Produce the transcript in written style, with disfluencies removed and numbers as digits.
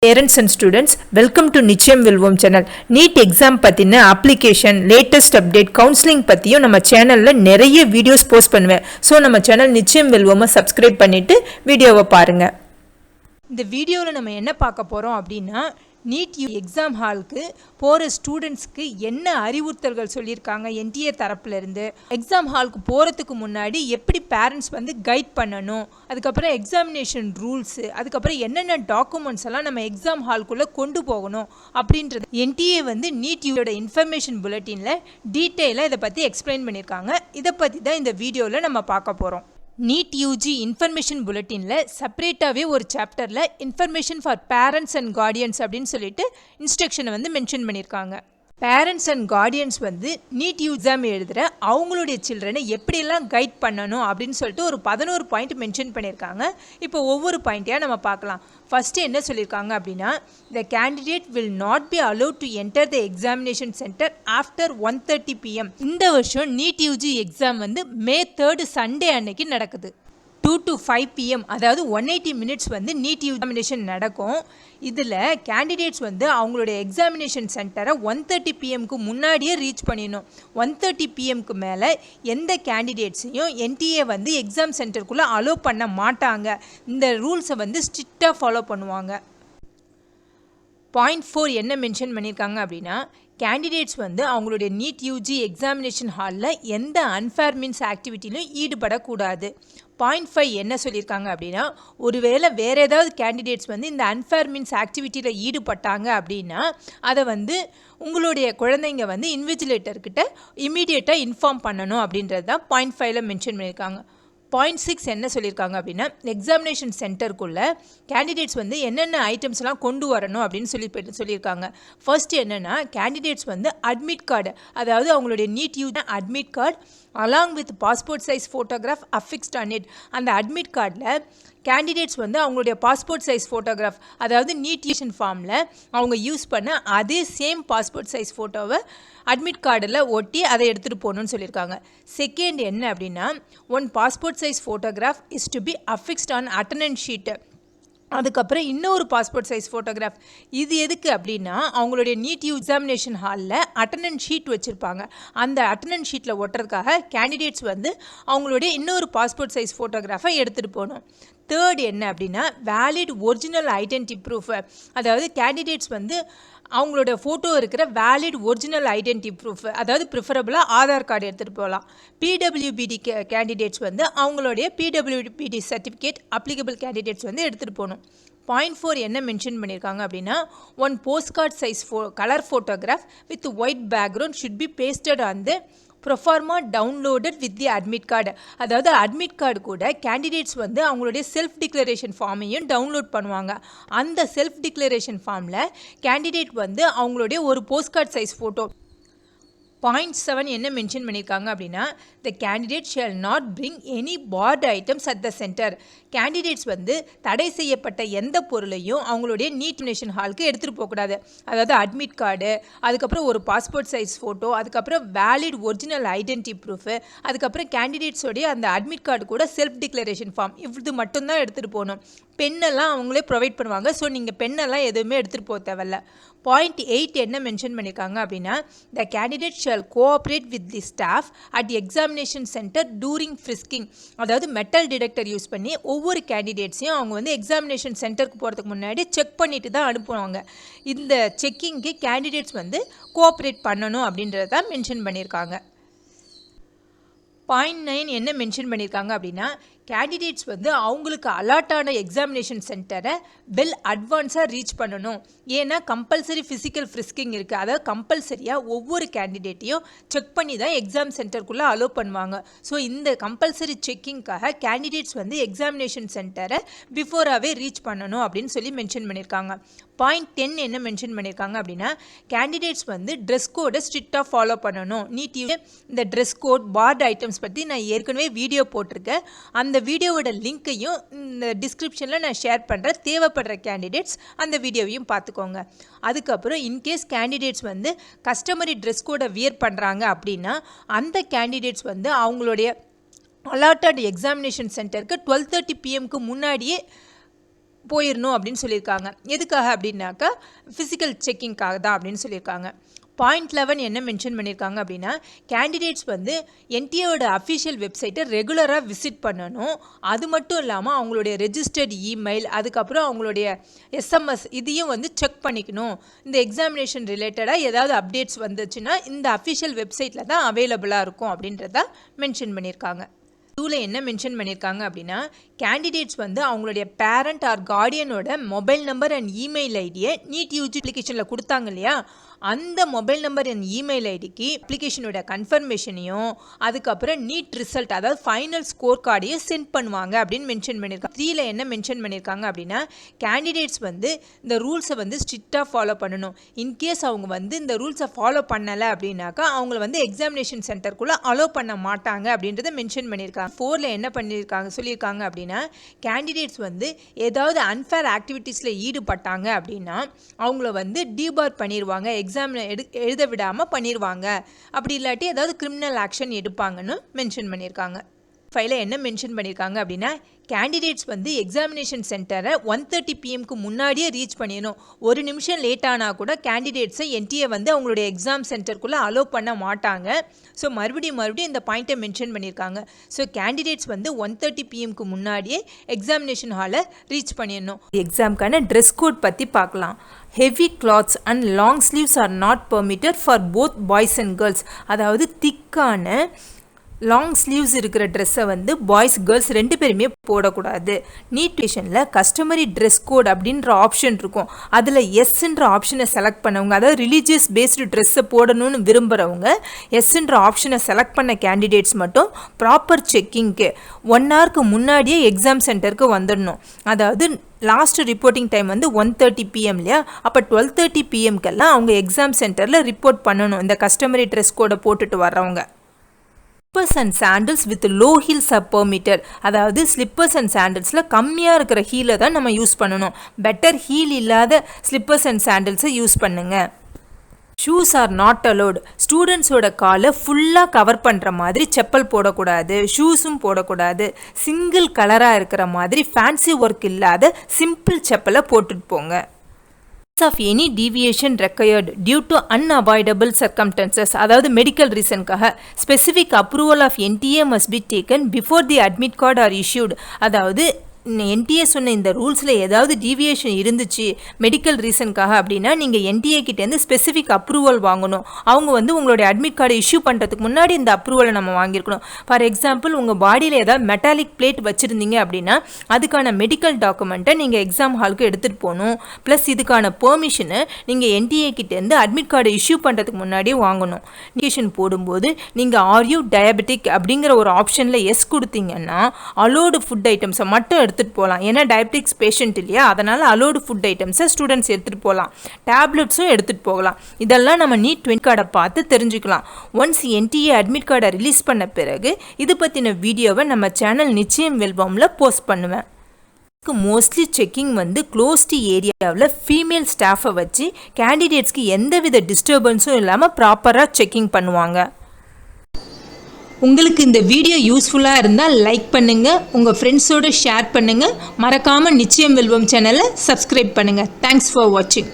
Parents and students, welcome to நிச்சயம் வெல்வோம் channel. NEET exam பத்தின அப்ளிகேஷன், லேட்டஸ்ட் அப்டேட், கவுன்சிலிங் பத்தியும் நம்ம சேனல்ல நிறைய வீடியோஸ் போஸ்ட் பண்ணுவேன். ஸோ நம்ம சேனல் நிச்சயம் வெல்வோமை சப்ஸ்கிரைப் பண்ணிட்டு வீடியோவை பாருங்க. இந்த வீடியோவில் நம்ம என்ன பார்க்க போகிறோம் அப்படின்னா, நீட் எக்ஸாம் ஹாலுக்கு போகிற ஸ்டூடெண்ட்ஸ்க்கு என்ன அறிவுறுத்தல்கள் சொல்லியிருக்காங்க என்டிஏ தரப்புலேருந்து, எக்ஸாம் ஹாலுக்கு போகிறதுக்கு முன்னாடி எப்படி பேரண்ட்ஸ் கைட் பண்ணணும், அதுக்கப்புறம் எக்ஸாமினேஷன் ரூல்ஸு, அதுக்கப்புறம் என்னென்ன டாக்குமெண்ட்ஸ் எல்லாம் நம்ம எக்ஸாம் ஹாலுக்குள்ளே கொண்டு போகணும் அப்படின்றது என்டிஏ நீட் யூட இன்ஃபர்மேஷன் புல்லட்டினில் டீட்டெயிலாக இதை பற்றி எக்ஸ்பிளைன் பண்ணியிருக்காங்க. இதை பற்றி தான் இந்த வீடியோவில் நம்ம பார்க்க போகிறோம். நீட் யூஜி இன்ஃபர்மேஷன் புல்லட்டினில் செப்பரேட்டாகவே ஒரு சாப்டரில் information for parents and guardians அப்படின்னு சொல்லிட்டு இன்ஸ்ட்ரக்ஷனை மென்ஷன் பண்ணியிருக்காங்க. Parents and guardians NEET exam எழுதுகிற அவங்களுடைய சில்ட்ரனை எப்படியெல்லாம் கைட் பண்ணணும் அப்படின்னு சொல்லிட்டு ஒரு 11 பாயிண்ட் மென்ஷன் பண்ணியிருக்காங்க. இப்போ ஒவ்வொரு பாயிண்ட்டையாக நம்ம பார்க்கலாம். ஃபஸ்ட்டு என்ன சொல்லியிருக்காங்க அப்படின்னா, the candidate will not be allot to enter the examination centre after 1:30 PM. இந்த வருஷம் NEET UG exam May 3 Sunday அன்னைக்கு நடக்குது. 2 to 5 PM, அதாவது 180 மினிட்ஸ் நீட் எக்ஸாமினேஷன் நடக்கும். இதில் கேண்டிடேட்ஸ் அவங்களுடைய எக்ஸாமினேஷன் சென்டரை 1:30 PMக்கு முன்னாடியே ரீச் பண்ணிடணும். 1:30 PMக்கு மேலே எந்த கேண்டிடேட்ஸையும் என்டிஏ எக்ஸாம் சென்டருக்குள்ளே அலோவ் பண்ண மாட்டாங்க. இந்த ரூல்ஸை ஸ்ட்ரிக்டாக ஃபாலோ பண்ணுவாங்க. பாயிண்ட் 4 என்ன மென்ஷன் பண்ணியிருக்காங்க அப்படின்னா, கேண்டிடேட்ஸ் அவங்களுடைய நீட் யூஜி எக்ஸாமினேஷன் ஹாலில் எந்த அன்ஃபேர் மீன்ஸ் ஆக்டிவிட்டிலும் ஈடுபடக்கூடாது. பாயிண்ட் 5 என்ன சொல்லியிருக்காங்க அப்படின்னா, ஒருவேளை வேறு ஏதாவது கேண்டிடேட்ஸ் இந்த அன்ஃபேர் மீன்ஸ் ஆக்டிவிட்டியில் ஈடுபட்டாங்க அப்படின்னா அதை உங்களுடைய குழந்தைங்க இன்விஜிலேட்டர்கிட்ட இமீடியட்டாக இன்ஃபார்ம் பண்ணணும் அப்படின்றது தான் பாயிண்ட் 5ல் மென்ஷன் பண்ணியிருக்காங்க. பாயிண்ட் 6 என்ன சொல்லியிருக்காங்க அப்படின்னா, எக்ஸாமினேஷன் சென்டருக்குள்ளே கேண்டிடேட்ஸ் என்னென்ன ஐட்டம்ஸ்லாம் கொண்டு வரணும் அப்படின்னு சொல்லியிருக்காங்க. ஃபர்ஸ்ட் என்னென்னா, கேண்டிடேட்ஸ் அட்மிட் கார்டு, அதாவது அவங்களுடைய NEET UG admit card along with passport size photograph affixed on it. அந்த அட்மிட் கார்டில் கேண்டிடேட்ஸ் அவங்களுடைய பாஸ்போர்ட் சைஸ் ஃபோட்டோகிராஃப், அதாவது நீட் யூஷன் ஃபார்மில் அவங்க யூஸ் பண்ண அதே சேம் பாஸ்போர்ட் சைஸ் ஃபோட்டோவை அட்மிட் கார்டில் ஒட்டி அதை எடுத்துகிட்டு போகணுன்னு சொல்லியிருக்காங்க. செகண்ட் என்ன அப்படின்னா, one passport size photograph is to be affixed on attendance sheet. அதுக்கப்புறம் இன்னொரு பாஸ்போர்ட் சைஸ் ஃபோட்டோகிராஃப். இது எதுக்கு அப்படின்னா, அவங்களுடைய நீட் எக்ஸாமினேஷன் ஹாலில் அட்டண்டன்ஸ் ஷீட் வச்சுருப்பாங்க. அந்த அட்டண்டன்ஸ் ஷீட்டில் ஒட்டுறதுக்காக கேண்டிடேட்ஸ் அவங்களுடைய இன்னொரு பாஸ்போர்ட் சைஸ் ஃபோட்டோகிராஃபை எடுத்துகிட்டு போகணும். தேர்ட் என்ன அப்படின்னா, வேலிட் ஒரிஜினல் ஐடென்டி ப்ரூஃப், அதாவது கேண்டிடேட்ஸ் அவங்களோட ஃபோட்டோ இருக்கிற வேலிட் ஒரிஜினல் ஐடென்டி ப்ரூஃப், அதாவது ப்ரிஃபரபுளாக ஆதார் கார்டு எடுத்துகிட்டு போகலாம். பிடபிள்யூபிடி கேண்டிடேட்ஸ் அவங்களுடைய பிடபிள்யூபிடி சர்டிஃபிகேட் அப்ளிகபிள் கேண்டிடேட்ஸ் எடுத்துகிட்டு போகணும். பாயிண்ட் 4 என்ன மென்ஷன் பண்ணியிருக்காங்க அப்படின்னா, one post card size colour photograph with white background should be pasted on the proforma downloaded with the admit card. அதாவது அட்மிட் கார்டு கூட கேண்டிடேட்ஸ் அவங்களுடைய self declaration ஃபார்மையும் download பண்ணுவாங்க. அந்த செல்ஃப் டிக்ளரேஷன் ஃபார்மில் கேண்டிடேட் அவங்களுடைய ஒரு post card size photo. Point 7 என்ன mention பண்ணியிருக்காங்க அப்படின்னா, the candidate shale not bring any part items at the centre. Candidates தடை செய்யப்பட்ட எந்த பொருளையும் அவங்களுடைய நீட் நேஷன் ஹாலுக்கு எடுத்துகிட்டு போகக்கூடாது. அதாவது அட்மிட் கார்டு, அதுக்கப்புறம் ஒரு பாஸ்போர்ட் சைஸ் ஃபோட்டோ, அதுக்கப்புறம் வேலிட் ஒரிஜினல் ஐடென்டி ப்ரூஃபு, அதுக்கப்புறம் கேண்டிடேட்ஸோடைய அந்த அட்மிட் கார்டு கூட செல்ஃப் டிக்ளரேஷன் ஃபார்ம், இது மட்டும்தான் எடுத்துகிட்டு போகணும். பெண்ணெல்லாம் அவங்களே ப்ரொவைட் பண்ணுவாங்க. ஸோ நீங்கள் பெண்ணெல்லாம் எதுவுமே எடுத்துகிட்டு போக தேவையில்ல. பாயிண்ட் 8 என்ன மென்ஷன் பண்ணியிருக்காங்க அப்படின்னா, the candidate shall cooperate with the staff at examination centre during frisking. அதாவது மெட்டல் டிடெக்டர் யூஸ் பண்ணி ஒவ்வொரு கேண்டிடேட்ஸையும் அவங்க எக்ஸாமினேஷன் சென்டருக்கு போகிறதுக்கு முன்னாடி செக் பண்ணிட்டு தான் அனுப்புவாங்க. இந்த செக்கிங்க்கு கேண்டிடேட்ஸ் கோஆப்ரேட் பண்ணணும் அப்படின்றத மென்ஷன் பண்ணியிருக்காங்க. பாயிண்ட் 9 என்ன மென்ஷன் பண்ணியிருக்காங்க அப்படின்னா, கேண்டிடேட்ஸ் அவங்களுக்கு அலாட்டான எக்ஸாமினேஷன் சென்டரை வெல் அட்வான்ஸாக ரீச் பண்ணணும். ஏன்னா கம்பல்சரி ஃபிசிக்கல் ஃப்ரிஸ்கிங் இருக்குது. அதாவது கம்பல்சரியாக ஒவ்வொரு கேண்டிடேட்டையும் செக் பண்ணி தான் எக்ஸாம் சென்டருக்குள்ளே அலோவ் பண்ணுவாங்க. ஸோ இந்த கம்பல்சரி செக்கிங்காக கேண்டிடேட்ஸ் எக்ஸாமினேஷன் சென்டரை பிஃபோராகவே ரீச் பண்ணணும் அப்படின்னு சொல்லி மென்ஷன் பண்ணியிருக்காங்க. பாயிண்ட் 10 என்ன மென்ஷன் பண்ணியிருக்காங்க அப்படின்னா, கேண்டிடேட்ஸ் ட்ரெஸ் கோடை ஸ்ட்ரிக்டாக ஃபாலோ பண்ணணும். நீட் இந்த ட்ரெஸ் கோட் பார்ட் ஐட்டம்ஸ் பற்றி நான் ஏற்கனவே வீடியோ போட்டிருக்கேன். அந்த வீடியோவோட லிங்க்கையும் இந்த டிஸ்கிரிப்ஷனில் நான் ஷேர் பண்ணுறேன். தேவைப்படுற கேண்டிடேட்ஸ் அந்த வீடியோவையும் பார்த்துக்கோங்க. அதுக்கப்புறம் இன்கேஸ் கேண்டிடேட்ஸ் கஸ்டமரி ட்ரெஸ் கோடை வியர் பண்ணுறாங்க அப்படின்னா அந்த கேண்டிடேட்ஸ் அவங்களுடைய அலாட்டட் எக்ஸாமினேஷன் சென்டருக்கு 12:30 PM முன்னாடியே போயிடணும் அப்படின்னு சொல்லியிருக்காங்க. எதுக்காக அப்படின்னாக்கா ஃபிசிக்கல் செக்கிங்காக தான் அப்படின்னு சொல்லியிருக்காங்க. பாயிண்ட் 11 என்ன மென்ஷன் பண்ணியிருக்காங்க அப்படின்னா, கேண்டிடேட்ஸ் வந்து என்டிஏவோட அஃபிஷியல் வெப்சைட்டை ரெகுலராக விசிட் பண்ணணும். அது மட்டும் இல்லாமல் அவங்களுடைய ரெஜிஸ்டர்ட் இமெயில், அதுக்கப்புறம் அவங்களுடைய எஸ்எம்எஸ் இதையும் வந்து செக் பண்ணிக்கணும். இந்த எக்ஸாமினேஷன் ரிலேட்டடாக ஏதாவது அப்டேட்ஸ் வந்துச்சுன்னா இந்த அஃபிஷியல் வெப்சைட்டில் தான் அவைலபிளாக இருக்கும் அப்படின்றத மென்ஷன் பண்ணியிருக்காங்க. டூவில் என்ன மென்ஷன் பண்ணியிருக்காங்க அப்படின்னா, கேண்டிடேட்ஸ் வந்து அவங்களுடைய பேரண்ட் ஆர் கார்டியனோட மொபைல் நம்பர் அண்ட் இமெயில் ஐடியை நீட் யூஜி அப்ளிகேஷனில் கொடுத்தாங்க இல்லையா, அந்த மொபைல் நம்பர் அண்ட் இமெயில் ஐடிக்கு அப்ளிகேஷனோட கன்ஃபர்மேஷனையும் அதுக்கப்புறம் நீட் ரிசல்ட் அதாவது ஃபைனல் ஸ்கோர் கார்டையும் சென்ட் பண்ணுவாங்க அப்படின்னு மென்ஷன் பண்ணியிருக்காங்க. 3ல் என்ன மென்ஷன் பண்ணியிருக்காங்க அப்படின்னா, கேண்டிடேட்ஸ் வந்து இந்த ரூல்ஸை வந்து ஸ்ட்ரிக்டாக ஃபாலோ பண்ணணும். இன்கேஸ் அவங்க வந்து இந்த ரூல்ஸை ஃபாலோ பண்ணலை அப்படின்னாக்கா அவங்கள வந்து எக்ஸாமினேஷன் சென்டருக்குள்ளே அலோவ் பண்ண மாட்டாங்க அப்படின்றத மென்ஷன் பண்ணியிருக்காங்க. 4ல் என்ன சொல்லியிருக்காங்க அப்படின்னா, கேண்டிடேட்ஸ் வந்து ஏதாவது அன்ஃபேர் ஆக்டிவிட்டீஸில் ஈடுபட்டாங்க அப்படின்னா அவங்கள வந்து டிபார் பண்ணிடுவாங்க, எக்ஸாம் எழுத விடாமல் பண்ணிடுவாங்க. அப்படி இல்லாட்டி ஏதாவது கிரிமினல் ஆக்ஷன் எடுப்பாங்கன்னு மென்ஷன் பண்ணியிருக்காங்க. 5ல் என்ன மென்ஷன் பண்ணியிருக்காங்க அப்படின்னா, கேண்டிடேட்ஸ் வந்து எக்ஸாமினேஷன் சென்டரை 1:30 PM முன்னாடியே ரீச் பண்ணிடணும். ஒரு நிமிஷம் லேட் ஆனால் கூட கேண்டிடேட்ஸை என்டிஏ வந்து அவங்களுடைய எக்ஸாம் சென்டருக்குள்ளே அலோவ் பண்ண மாட்டாங்க. ஸோ மறுபடியும் இந்த பாயிண்ட்டை மென்ஷன் பண்ணியிருக்காங்க. ஸோ கேண்டிடேட்ஸ் வந்து 1:30 PM முன்னாடியே எக்ஸாமினேஷன் ஹாலை ரீச் பண்ணிடணும். எக்ஸாமுக்கான ட்ரெஸ் கோட் பற்றி பார்க்கலாம். Heavy clothes and long sleeves are not permitted for both boys and girls. அதாவது திக்கான லாங் ஸ்லீவ்ஸ் இருக்கிற ட்ரெஸ்ஸை வந்து பாய்ஸ் கேர்ள்ஸ் 2 பேருமே போடக்கூடாது. நீட்டேஷனில் கஸ்டமரி ட்ரெஸ் கோட் அப்படின்ற ஆப்ஷன் இருக்கும். அதில் எஸ்ன்ற ஆப்ஷனை செலக்ட் பண்ணவங்க, அதாவது ரிலீஜியஸ் பேஸ்டு ட்ரெஸ்ஸை போடணும்னு விரும்புகிறவங்க எஸ்ன்ற ஆப்ஷனை செலக்ட் பண்ண கேண்டிடேட்ஸ் மட்டும் ப்ராப்பர் செக்கிங்க்கு 1 ஹவருக்கு முன்னாடியே எக்ஸாம் சென்டருக்கு வந்துடணும். அதாவது லாஸ்ட் ரிப்போர்ட்டிங் டைம் வந்து 1:30 PM இல்லையா, அப்போ 12:30 PMக்கெல்லாம் அவங்க எக்ஸாம் சென்டரில் ரிப்போர்ட் பண்ணணும். இந்த கஸ்டமரி ட்ரெஸ் கோடை போட்டுட்டு வர்றவங்க. Slippers and sandals with low heels are permitted. அதாவது ஸ்லிப்பர்ஸ் அண்ட் சாண்டல்ஸில் கம்மியாக இருக்கிற ஹீலை தான் நம்ம யூஸ் பண்ணணும். பெட்டர் ஹீல் இல்லாத ஸ்லிப்பர்ஸ் அண்ட் சாண்டல்ஸை யூஸ் பண்ணுங்க. Shoes are not allowed. ஸ்டூடெண்ட்ஸோட காலை ஃபுல்லாக கவர் பண்ணுற மாதிரி செப்பல் போடக்கூடாது, ஷூஸும் போடக்கூடாது. சிங்கிள் கலராக இருக்கிற மாதிரி ஃபேன்சி ஒர்க் இல்லாத சிம்பிள் செப்பலை போட்டுட்டு போங்க. of any deviation required due to unavoidable circumstances, அதாவது மெடிக்கல் ரீசனுக்காக specific approval of NTA must be taken before the admit card are issued. அதாவது என்டிஏ சொன்ன இந்த ரூல்ஸில் ஏதாவது டீவியேஷன் இருந்துச்சு மெடிக்கல் ரீசனுக்காக அப்படின்னா நீங்கள் என்டிஏ கிட்டேருந்து ஸ்பெசிஃபிக் அப்ரூவல் வாங்கணும். அவங்க வந்து உங்களுடைய அட்மிட் கார்டை இஷ்யூ பண்ணுறதுக்கு முன்னாடி இந்த அப்ரூவலை நம்ம வாங்கியிருக்கணும். ஃபார் எக்ஸாம்பிள் உங்கள் பாடியில் ஏதாவது மெட்டாலிக் பிளேட் வச்சுருந்தீங்க அப்படின்னா அதுக்கான மெடிக்கல் டாக்குமெண்ட்டை நீங்கள் எக்ஸாம் ஹாலுக்கு எடுத்துகிட்டு போகணும். ப்ளஸ் இதுக்கான பெர்மிஷனை நீங்கள் என்டிஏ கிட்டேருந்து அட்மிட் கார்டை இஷ்யூ பண்ணுறதுக்கு முன்னாடியே வாங்கணும். அப்ளிகேஷன் போடும்போது நீங்கள் ஆர்யூ டயபெட்டிக் அப்படிங்கிற ஒரு ஆப்ஷனில் எஸ் கொடுத்தீங்கன்னா அலோடு ஃபுட் ஐட்டம்ஸை மட்டும் எடுத்துகிட்டு போகலாம். ஏன்னா டயபெட்டிக்ஸ் பேஷண்ட் இல்லையா, அதனால் அலோடு ஃபுட் ஐட்டம்ஸை ஸ்டூடெண்ட்ஸ் எடுத்துகிட்டு போகலாம். டேப்லெட்ஸும் எடுத்துகிட்டு போகலாம். இதெல்லாம் நம்ம நீட் 20 கார்டை பார்த்து தெரிஞ்சுக்கலாம். ஒன்ஸ் என்டிஏ அட்மிட் கார்டை ரிலீஸ் பண்ண பிறகு இது பற்றின வீடியோவை நம்ம சேனல் நிச்சயம் வெல்வம்ல போஸ்ட் பண்ணுவேன். மோஸ்ட்லி செக்கிங் வந்து க்ளோஸ்டு ஏரியாவில் ஃபீமேல் ஸ்டாஃபை வச்சு கேண்டிடேட்ஸ்க்கு எந்தவித டிஸ்டர்பன்ஸும் இல்லாமல் ப்ராப்பராக செக்கிங் பண்ணுவாங்க. உங்களுக்கு இந்த வீடியோ யூஸ்ஃபுல்லாக இருந்தால் லைக் பண்ணுங்கள், உங்கள் ஃப்ரெண்ட்ஸோடு ஷேர் பண்ணுங்கள், மறக்காமல் நிச்சயம் வெல்வம் சேனலை சப்ஸ்கிரைப் பண்ணுங்கள். தேங்க்ஸ் ஃபார் வாட்சிங்.